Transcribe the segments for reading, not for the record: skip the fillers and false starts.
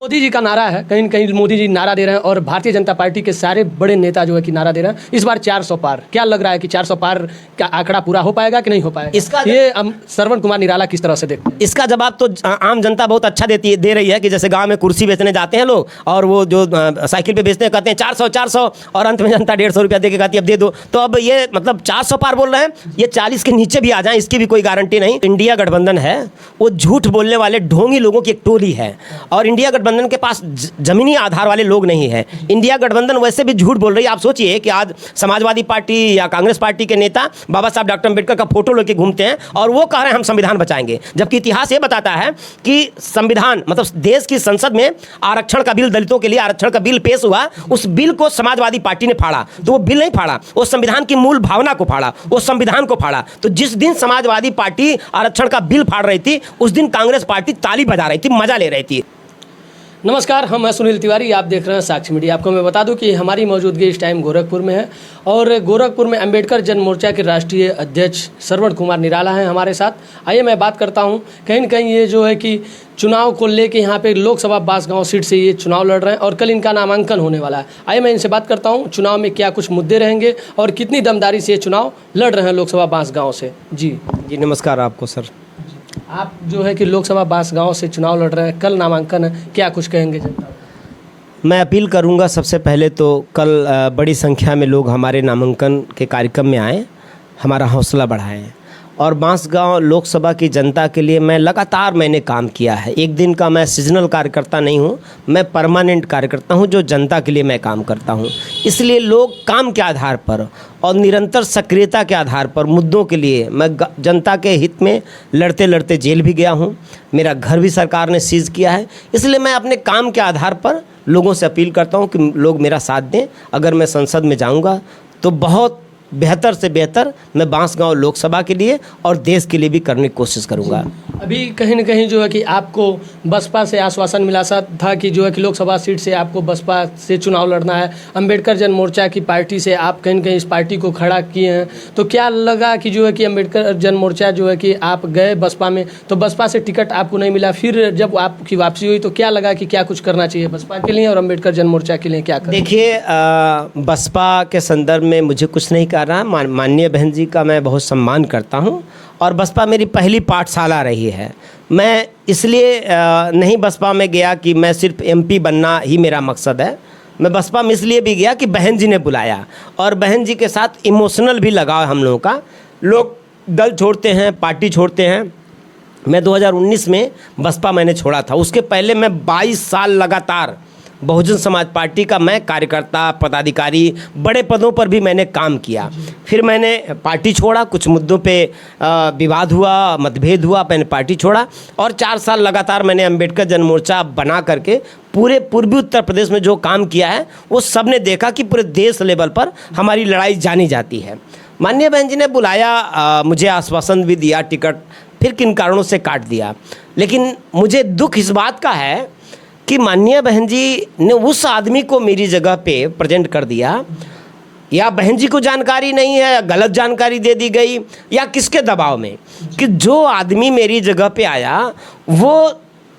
मोदी जी का नारा है, कहीं न कहीं मोदी जी नारा दे रहे हैं और भारतीय जनता पार्टी के सारे बड़े नेता जो है कि नारा दे रहे हैं इस बार 400 पार। क्या लग रहा है कि 400 पार का आंकड़ा पूरा हो पाएगा कि नहीं हो पाएगा? इसका ये श्रवण कुमार निराला किस तरह से देखते हैं? इसका जवाब तो आम जनता बहुत अच्छा दे रही है कि जैसे गांव में कुर्सी बेचने जाते हैं लोग और वो जो साइकिल पे बेचते हैं कहते हैं 400 और अंत में जनता 150 रुपया दे के कहती है अब दे दो। तो अब ये मतलब 400 पार बोल रहे हैं, ये 40 के नीचे भी आ जाएं इसकी भी कोई गारंटी नहीं। इंडिया गठबंधन है वो झूठ बोलने वाले ढोंगी लोगों की एक टोली है और इंडिया गठबंधन के पास जमीनी आधार वाले लोग नहीं है। इंडिया गठबंधन वैसे भी झूठ बोल रही है। आप सोचिए कि आज समाजवादी पार्टी या कांग्रेस पार्टी के नेता बाबा साहब डॉक्टर अम्बेडकर का फोटो लेके घूमते हैं और वो कह रहे हैं हम संविधान बचाएंगे, जबकि इतिहास ये बताता है कि संविधान मतलब देश की संसद में आरक्षण का बिल, दलितों के लिए आरक्षण का बिल पेश हुआ, उस बिल को समाजवादी पार्टी ने फाड़ा। तो वो बिल नहीं फाड़ा, वो संविधान की मूल भावना को फाड़ा, वो संविधान को फाड़ा। तो जिस दिन समाजवादी पार्टी आरक्षण का बिल फाड़ रही थी उस दिन कांग्रेस पार्टी ताली बजा रही थी, मजा ले रही थी। नमस्कार, हम मैं सुनील तिवारी, आप देख रहे हैं साक्षी मीडिया। आपको मैं बता दूं कि हमारी मौजूदगी इस टाइम गोरखपुर में है और गोरखपुर में अंबेडकर जन मोर्चा के राष्ट्रीय अध्यक्ष श्रवण कुमार निराला हैं हमारे साथ। आइए मैं बात करता हूं, कहीं न कहीं ये जो है कि चुनाव को लेके यहाँ पे लोकसभा बांसगांव सीट से ये चुनाव लड़ रहे हैं और कल इनका नामांकन होने वाला है। आइए मैं इनसे बात करता हूँ चुनाव में क्या कुछ मुद्दे रहेंगे और कितनी दमदारी से ये चुनाव लड़ रहे हैं लोकसभा बांसगांव से। जी नमस्कार आपको सर। आप जो है कि लोकसभा बांसगांव से चुनाव लड़ रहे हैं, कल नामांकन है, क्या कुछ कहेंगे जनता? मैं अपील करूंगा सबसे पहले तो कल बड़ी संख्या में लोग हमारे नामांकन के कार्यक्रम में आएँ, हमारा हौसला बढ़ाएं। और बांसगांव लोकसभा की जनता के लिए मैंने काम किया है। एक दिन का मैं सीजनल कार्यकर्ता नहीं हूँ, मैं परमानेंट कार्यकर्ता हूँ जो जनता के लिए मैं काम करता हूँ। इसलिए लोग काम के आधार पर और निरंतर सक्रियता के आधार पर मुद्दों के लिए मैं जनता के हित में लड़ते लड़ते जेल भी गया हूँ, मेरा घर भी सरकार ने सीज किया है। इसलिए मैं अपने काम के आधार पर लोगों से अपील करता हूँ कि लोग मेरा साथ दें। अगर मैं संसद में जाऊँगा तो बहुत बेहतर से बेहतर मैं बांसगांव लोकसभा के लिए और देश के लिए भी करने की कोशिश करूंगा। अभी कहीं न कहीं जो है कि आपको बसपा से आश्वासन मिला था कि जो है कि लोकसभा सीट से आपको बसपा से चुनाव लड़ना है, अंबेडकर जन मोर्चा की पार्टी से आप कहीं न कहीं इस पार्टी को खड़ा किए हैं। तो क्या लगा कि जो है कि अंबेडकर जन मोर्चा जो है कि आप गए बसपा में तो बसपा से टिकट आपको नहीं मिला, फिर जब आपकी वापसी हुई तो क्या लगा कि क्या कुछ करना चाहिए बसपा के लिए और अंबेडकर जन मोर्चा के लिए क्या करना? देखिए, बसपा के संदर्भ में मुझे कुछ नहीं कर रहा। माननीय बहन जी का मैं बहुत सम्मान करता हूं और बसपा मेरी पहली पाठशाला रही है। मैं इसलिए नहीं बसपा में गया कि मैं सिर्फ एमपी बनना ही मेरा मकसद है। मैं बसपा में इसलिए भी गया कि बहन जी ने बुलाया और बहन जी के साथ इमोशनल भी लगाव हम लोगों का। लोग दल छोड़ते हैं, पार्टी छोड़ते हैं। मैं 2019 में बसपा मैंने छोड़ा था, उसके पहले मैं 22 साल लगातार बहुजन समाज पार्टी का मैं कार्यकर्ता, पदाधिकारी, बड़े पदों पर भी मैंने काम किया। फिर मैंने पार्टी छोड़ा, कुछ मुद्दों पे विवाद हुआ, मतभेद हुआ, मैंने पार्टी छोड़ा और 4 साल लगातार मैंने अंबेडकर जन मोर्चा बना करके पूरे पूर्वी उत्तर प्रदेश में जो काम किया है वो सब ने देखा कि पूरे देश लेवल पर हमारी लड़ाई जानी जाती है। माननीय बहन जी ने बुलाया, मुझे आश्वासन भी दिया, टिकट फिर किन कारणों से काट दिया। लेकिन मुझे दुख इस बात का है कि माननीय बहन जी ने उस आदमी को मेरी जगह पे प्रेजेंट कर दिया, या बहन जी को जानकारी नहीं है या गलत जानकारी दे दी गई या किसके दबाव में, कि जो आदमी मेरी जगह पे आया वो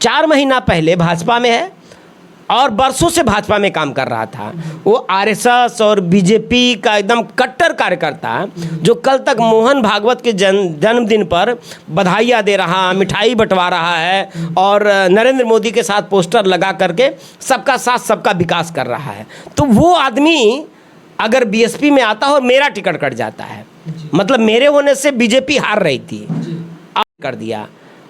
4 महीना पहले भाजपा में है और बरसों से भाजपा में काम कर रहा था। वो आरएसएस और बीजेपी का एकदम कट्टर कार्यकर्ता जो कल तक मोहन भागवत के जन्मदिन पर बधाइयाँ दे रहा, मिठाई बंटवा रहा है और नरेंद्र मोदी के साथ पोस्टर लगा करके सबका साथ सबका विकास कर रहा है। तो वो आदमी अगर बीएसपी में आता हो, मेरा टिकट कट जाता है, मतलब मेरे होने से बीजेपी हार रही थी, अब कर दिया।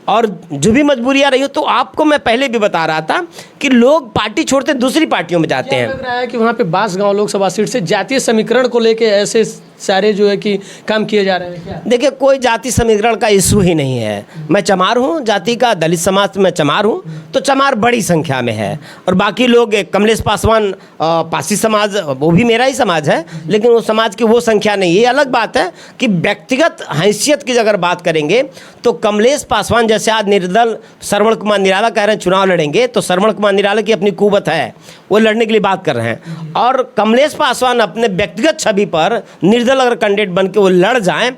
और जो भी मजबूरियाँ रही हो, तो आपको मैं पहले भी बता रहा था कि लोग पार्टी छोड़ते दूसरी पार्टियों में जाते हैं। लग रहा है कि वहाँ पे बांसगांव लोकसभा सीट से जातीय समीकरण को लेके ऐसे सारे जो है कि काम किए जा रहे हैं क्या? देखिए, कोई जाति समीकरण का इशू ही नहीं है। मैं चमार हूँ, जाति का, दलित समाज में चमार हूँ, तो चमार बड़ी संख्या में है और बाकी लोग कमलेश पासवान पासी समाज, वो भी मेरा ही समाज है, लेकिन वो समाज की वो संख्या नहीं है। ये अलग बात है कि व्यक्तिगत हैसियत की अगर बात करेंगे तो कमलेश पासवान जैसे आज निर्दल श्रवण कुमार निराला कह रहे हैं चुनाव लड़ेंगे, तो श्रवण कुमार निराला की अपनी कुवत है, वो लड़ने के लिए बात कर रहे हैं। और कमलेश पासवान अपने व्यक्तिगत छवि पर निर्दल अगर कैंडिडेट बन के वो लड़ जाएं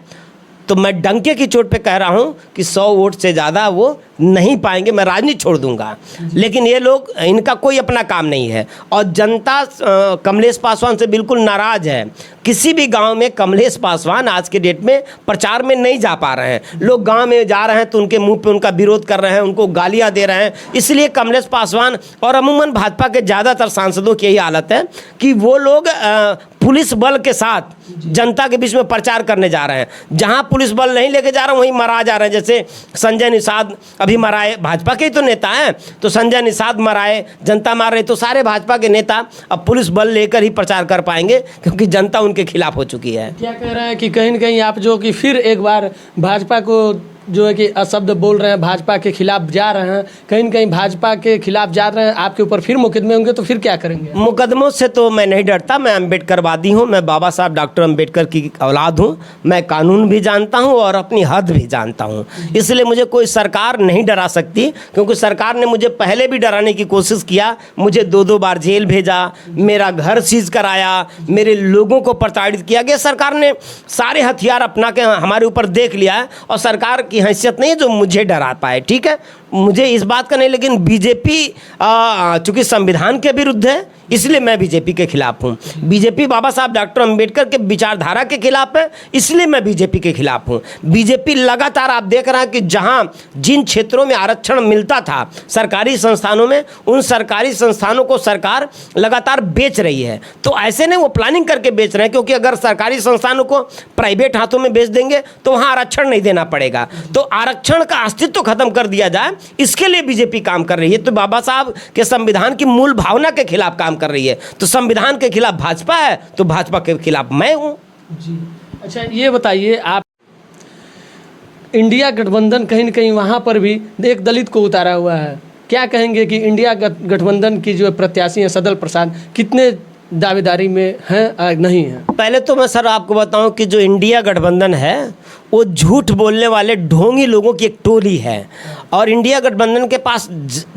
तो मैं डंके की चोट पे कह रहा हूँ कि 100 वोट से ज़्यादा वो नहीं पाएंगे, मैं राजनीति छोड़ दूंगा। लेकिन ये लोग, इनका कोई अपना काम नहीं है और जनता कमलेश पासवान से बिल्कुल नाराज़ है। किसी भी गांव में कमलेश पासवान आज के डेट में प्रचार में नहीं जा पा रहे हैं। लोग गांव में जा रहे हैं तो उनके मुंह पे उनका विरोध कर रहे हैं, उनको गालियां दे रहे हैं। इसलिए कमलेश पासवान और अमूमन भाजपा के ज़्यादातर सांसदों की यही हालत है कि वो लोग पुलिस बल के साथ जनता के बीच में प्रचार करने जा रहे हैं। जहां पुलिस बल नहीं लेके जा रहे हैं वहीं मरा जा रहे हैं। जैसे संजय निषाद अभी मराए, भाजपा के ही तो नेता हैं, तो संजय निषाद मराए, जनता मार रही, तो सारे भाजपा के नेता अब पुलिस बल लेकर ही प्रचार कर पाएंगे क्योंकि जनता उनके खिलाफ हो चुकी है। क्या कह रहे हैं कि कहीं न कहीं आप जो कि फिर एक बार भाजपा को जो है कि अशब्द बोल रहे हैं, भाजपा के खिलाफ जा रहे हैं, कहीं न कहीं भाजपा के खिलाफ जा रहे हैं, आपके ऊपर फिर मुकदमे होंगे तो फिर क्या करेंगे? मुकदमों से तो मैं नहीं डरता, मैं अम्बेडकरवादी हूँ, मैं बाबा साहब डॉक्टर अम्बेडकर की औलाद हूँ। मैं कानून भी जानता हूँ और अपनी हद भी जानता हूँ, इसलिए मुझे कोई सरकार नहीं डरा सकती। क्योंकि सरकार ने मुझे पहले भी डराने की कोशिश किया, मुझे 2-2 बार जेल भेजा, मेरा घर सीज कराया, मेरे लोगों को प्रताड़ित किया गया। सरकार ने सारे हथियार अपना के हमारे ऊपर देख लिया है और सरकार की हैसियत नहीं है जो मुझे डरा पाए। ठीक है, मुझे इस बात का नहीं, लेकिन बीजेपी चूंकि संविधान के विरुद्ध है इसलिए मैं बीजेपी के खिलाफ हूँ। बीजेपी बाबा साहब डॉक्टर अंबेडकर के विचारधारा के खिलाफ है, इसलिए मैं बीजेपी के खिलाफ हूँ। बीजेपी लगातार, आप देख रहे हैं कि जहाँ जिन क्षेत्रों में आरक्षण मिलता था सरकारी संस्थानों में, उन सरकारी संस्थानों को सरकार लगातार बेच रही है। तो ऐसे नहीं, वो प्लानिंग करके बेच रहे हैं, क्योंकि अगर सरकारी संस्थानों को प्राइवेट हाथों में बेच देंगे तो वहाँ आरक्षण नहीं देना पड़ेगा। तो आरक्षण का अस्तित्व खत्म कर दिया जाए, इसके लिए बीजेपी काम कर रही है। तो बाबा साहब के संविधान की मूल भावना के खिलाफ काम कर रही है। तो संविधान के खिलाफ भाजपा है तो भाजपा के खिलाफ मैं हूं। जी अच्छा, ये बताइए, आप इंडिया गठबंधन कहीं न कहीं वहाँ पर भी एक दलित को उतारा हुआ है, क्या कहेंगे कि इंडिया गठबंधन की जो प्रत्याशी हैं सदल प्रसाद कितने दावेदारी में हैं नहीं हैं? पहले तो मैं सर आपको बताऊं कि जो इंडिया गठबंधन है वो झूठ बोलने वाले ढोंगी लोगों की एक टोली है और इंडिया गठबंधन के पास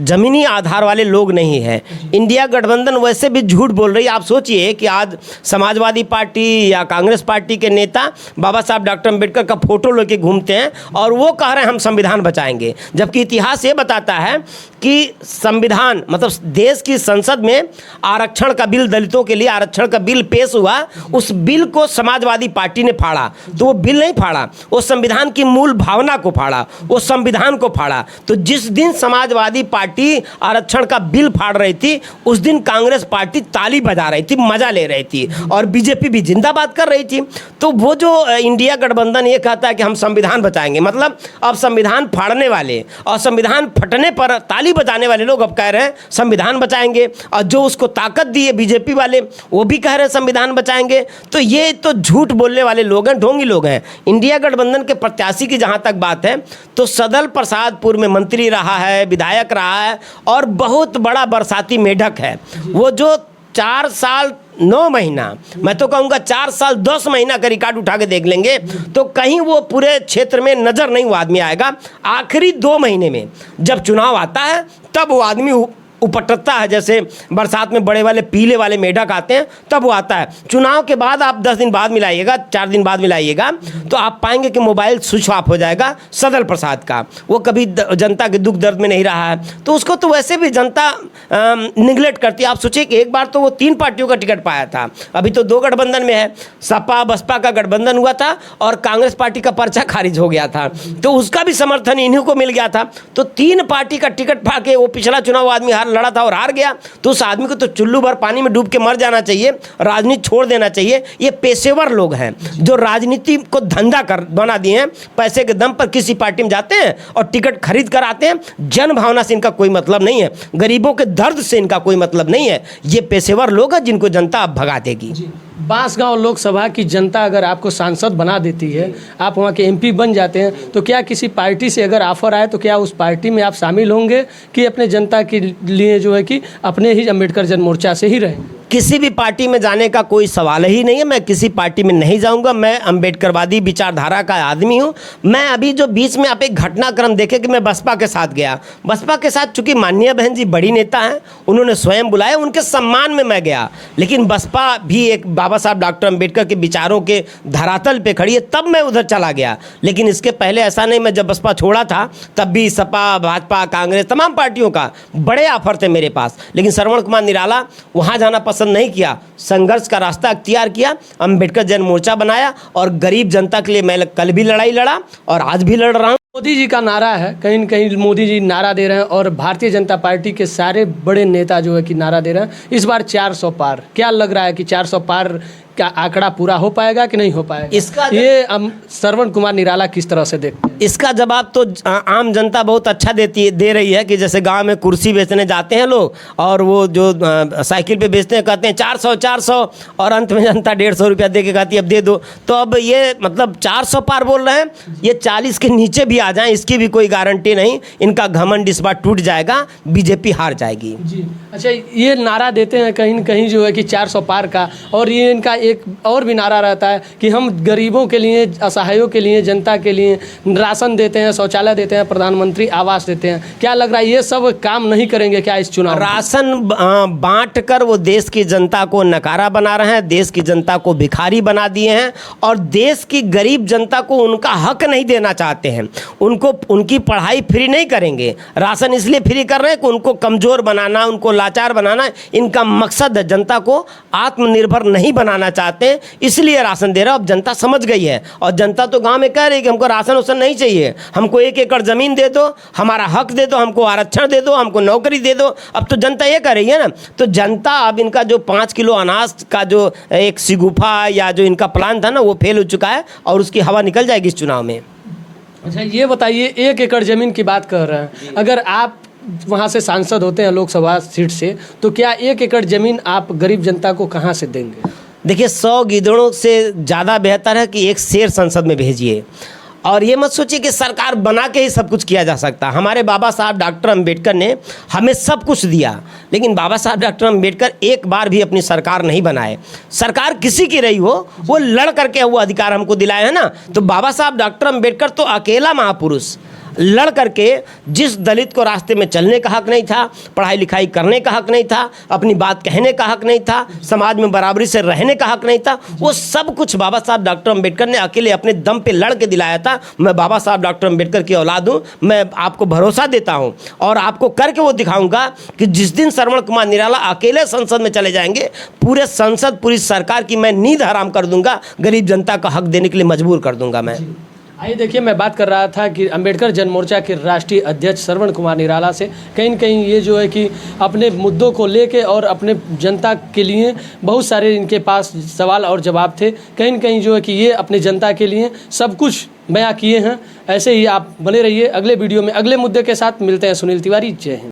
ज़मीनी आधार वाले लोग नहीं है। इंडिया गठबंधन वैसे भी झूठ बोल रही है। आप सोचिए कि आज समाजवादी पार्टी या कांग्रेस पार्टी के नेता बाबा साहब डॉक्टर अम्बेडकर का फोटो लेके घूमते हैं और वो कह रहे हैं हम संविधान बचाएंगे, जबकि इतिहास ये बताता है कि संविधान मतलब देश की संसद में आरक्षण का बिल, दलितों के लिए आरक्षण का बिल पेश हुआ, उस बिल को समाजवादी पार्टी ने फाड़ा। तो वो बिल नहीं फाड़ा, वो संविधान की मूल भावना को फाड़ा, वो संविधान को फाड़ा। तो जिस दिन समाजवादी पार्टी आरक्षण का बिल फाड़ रही थी उस दिन कांग्रेस पार्टी ताली बजा रही थी, मजा ले रही थी और बीजेपी भी जिंदाबाद कर रही थी। तो वो जो इंडिया गठबंधन ये कहता है कि हम संविधान बचाएंगे, मतलब अब संविधान फाड़ने वाले और संविधान फटने पर ताली बजाने वाले लोग अब कह रहे हैं संविधान बचाएंगे, और जो उसको ताकत दी है बीजेपी वाले वो भी कह रहे हैं संविधान बचाएंगे। तो ये तो झूठ बोलने वाले लोग हैं, ढोंगी लोग हैं। इंडिया गठबंधन के प्रत्याशी की जहां तक बात है तो सदल प्रसाद पूर्व में मंत्री रहा है, विधायक रहा है और बहुत बड़ा बरसाती मेढक है। वो जो 4 साल 9 महीना, मैं तो कहूँगा 4 साल 10 महीना का रिकॉर्ड उठा के देख लेंगे तो कहीं वो पूरे क्षेत्र में नजर नहीं वो आदमी आएगा। आखिरी 2 महीने में जब चुनाव आता है तब वो आदमी उपटता है, जैसे बरसात में बड़े वाले पीले वाले मेढक आते हैं तब वो आता है। चुनाव के बाद आप 10 दिन बाद मिलाइएगा, 4 दिन बाद मिलाइएगा तो आप पाएंगे कि मोबाइल स्विच ऑफ हो जाएगा सदल प्रसाद का। वो कभी जनता के दुख दर्द में नहीं रहा है तो उसको तो वैसे भी जनता निगलेक्ट करती है। आप सोचिए कि एक बार तो वो 3 पार्टियों का टिकट पाया था, अभी तो 2 गठबंधन में है। सपा बसपा का गठबंधन हुआ था और कांग्रेस पार्टी का पर्चा खारिज हो गया था तो उसका भी समर्थन इन्हीं को मिल गया था। तो 3 पार्टी का टिकट पा के वो पिछला चुनाव आदमी लड़ा था और हार गया। तो उस आदमी को तो चुल्लू भर पानी में डूब के मर जाना चाहिए, राजनीति छोड़ देना चाहिए। ये पेशेवर लोग हैं जो राजनीति को धंधा कर बना दिए हैं, पैसे के दम पर किसी पार्टी में जाते हैं और टिकट खरीद कर आते हैं। जन भावना से इनका कोई मतलब नहीं है, गरीबों के दर्द से इनका कोई मतलब नहीं है। ये पेशेवर लोग हैं जिनको जनता अब भगा देगी। बांसगांव लोकसभा की जनता अगर आपको सांसद बना देती है, आप वहाँ के एमपी बन जाते हैं, तो क्या किसी पार्टी से अगर ऑफर आए तो क्या उस पार्टी में आप शामिल होंगे कि अपने जनता के लिए जो है कि अपने ही अम्बेडकर जन मोर्चा से ही रहें? किसी भी पार्टी में जाने का कोई सवाल ही नहीं है। मैं किसी पार्टी में नहीं जाऊंगा। मैं अंबेडकरवादी विचारधारा का आदमी हूं। मैं अभी जो बीच में आप एक घटनाक्रम देखे कि मैं बसपा के साथ गया, बसपा के साथ चूंकि माननीय बहन जी बड़ी नेता हैं, उन्होंने स्वयं बुलाया, उनके सम्मान में मैं गया। लेकिन बसपा भी एक बाबा साहब डॉक्टर अंबेडकर के विचारों के धरातल पे खड़ी है, तब मैं उधर चला गया। लेकिन इसके पहले ऐसा नहीं, मैं जब बसपा छोड़ा था तब भी सपा, भाजपा, कांग्रेस, तमाम पार्टियों का बड़े ऑफर थे मेरे पास। लेकिन श्रवण कुमार निराला वहाँ जाना पसंद नहीं किया, संघर्ष का रास्ता अख्तियार किया, अंबेडकर जन मोर्चा बनाया और गरीब जनता के लिए मैं कल भी लड़ाई लड़ा और आज भी लड़ रहा हूँ। मोदी जी का नारा है, कहीं न कहीं मोदी जी नारा दे रहे हैं और भारतीय जनता पार्टी के सारे बड़े नेता जो है कि नारा दे रहे हैं इस बार 400 पार। क्या लग रहा है कि 400 पार का आंकड़ा पूरा हो पाएगा कि नहीं हो पाएगा? इसका ये श्रवण कुमार निराला किस तरह से देखते हैं? इसका जवाब तो आम जनता बहुत अच्छा दे रही है कि जैसे गांव में कुर्सी बेचने जाते हैं लोग और वो जो साइकिल पे बेचते हैं कहते हैं 400 400 और अंत में जनता 150 रुपया दे के कहती है अब दे दो। तो अब ये मतलब 400 पार बोल रहे हैं, ये 40 के नीचे भी आ जाएं इसकी भी कोई गारंटी नहीं। इनका घमंड इस बार टूट जाएगा, बीजेपी हार जाएगी। जी अच्छा, ये नारा देते हैं कहीं न कहीं जो है कि 400 पार का, और ये इनका एक और भी नारा रहता है कि हम गरीबों के लिए, असहायों के लिए, जनता के लिए राशन देते हैं, शौचालय देते हैं, प्रधानमंत्री आवास देते हैं। क्या लग रहा है ये सब काम नहीं करेंगे क्या इस चुनाव? राशन बांट कर वो देश की जनता को नकारा बना रहे हैं, देश की जनता को भिखारी बना दिए हैं और देश की गरीब जनता को उनका हक नहीं देना चाहते हैं। उनको उनकी पढ़ाई फ्री नहीं करेंगे, राशन इसलिए फ्री कर रहे हैं कि उनको कमज़ोर बनाना, उनको लाचार बनाना इनका मकसद है। जनता को आत्मनिर्भर नहीं बनाना चाहते, इसलिए राशन दे रहा। अब जनता समझ गई है और जनता तो गांव में कह रही है कि हमको राशन उसन नहीं चाहिए, हमको 1 एकड़ ज़मीन दे दो, हमारा हक दे दो, हमको आरक्षण दे दो, हमको नौकरी दे दो। अब तो जनता ये कह रही है ना। तो जनता अब इनका जो 5 किलो अनाज का जो एक शिगुफा या जो इनका प्लान था ना वो फेल हो चुका है और उसकी हवा निकल जाएगी इस चुनाव में। अच्छा ये बताइए, 1 एकड़ ज़मीन की बात कर रहे हैं, अगर आप वहाँ से सांसद होते हैं लोकसभा सीट से, तो क्या 1 एकड़ ज़मीन आप गरीब जनता को कहाँ से देंगे? देखिए 100 गीदड़ों से ज़्यादा बेहतर है कि एक शेर संसद में भेजिए। और ये मत सोचिए कि सरकार बना के ही सब कुछ किया जा सकता। हमारे बाबा साहब डॉक्टर अंबेडकर ने हमें सब कुछ दिया, लेकिन बाबा साहब डॉक्टर अंबेडकर एक बार भी अपनी सरकार नहीं बनाए। सरकार किसी की रही हो, वो लड़ करके वो अधिकार हमको दिलाए हैं ना। तो बाबा साहब डॉक्टर अंबेडकर तो अकेला महापुरुष लड़ करके, जिस दलित को रास्ते में चलने का हक नहीं था, पढ़ाई लिखाई करने का हक नहीं था, अपनी बात कहने का हक नहीं था, समाज में बराबरी से रहने का हक नहीं था, वो सब कुछ बाबा साहब डॉक्टर अंबेडकर ने अकेले अपने दम पे लड़ के दिलाया था। मैं बाबा साहब डॉक्टर अंबेडकर की औलाद हूँ। मैं आपको भरोसा देता हूँ और आपको करके वो दिखाऊंगा कि जिस दिन श्रवण कुमार निराला अकेले संसद में चले जाएंगे, पूरे संसद, पूरी सरकार की मैं नींद हराम कर दूंगा, गरीब जनता का हक देने के लिए मजबूर कर दूंगा मैं। आइए देखिए, मैं बात कर रहा था कि अंबेडकर जन मोर्चा के राष्ट्रीय अध्यक्ष श्रवण कुमार निराला से। कहीं न कहीं ये जो है कि अपने मुद्दों को लेके और अपने जनता के लिए बहुत सारे इनके पास सवाल और जवाब थे। कहीं न कहीं जो है कि ये अपने जनता के लिए सब कुछ बयां किए हैं। ऐसे ही आप बने रहिए। अगले वीडियो में अगले मुद्दे के साथ मिलते हैं। सुनील तिवारी, जय हिंद।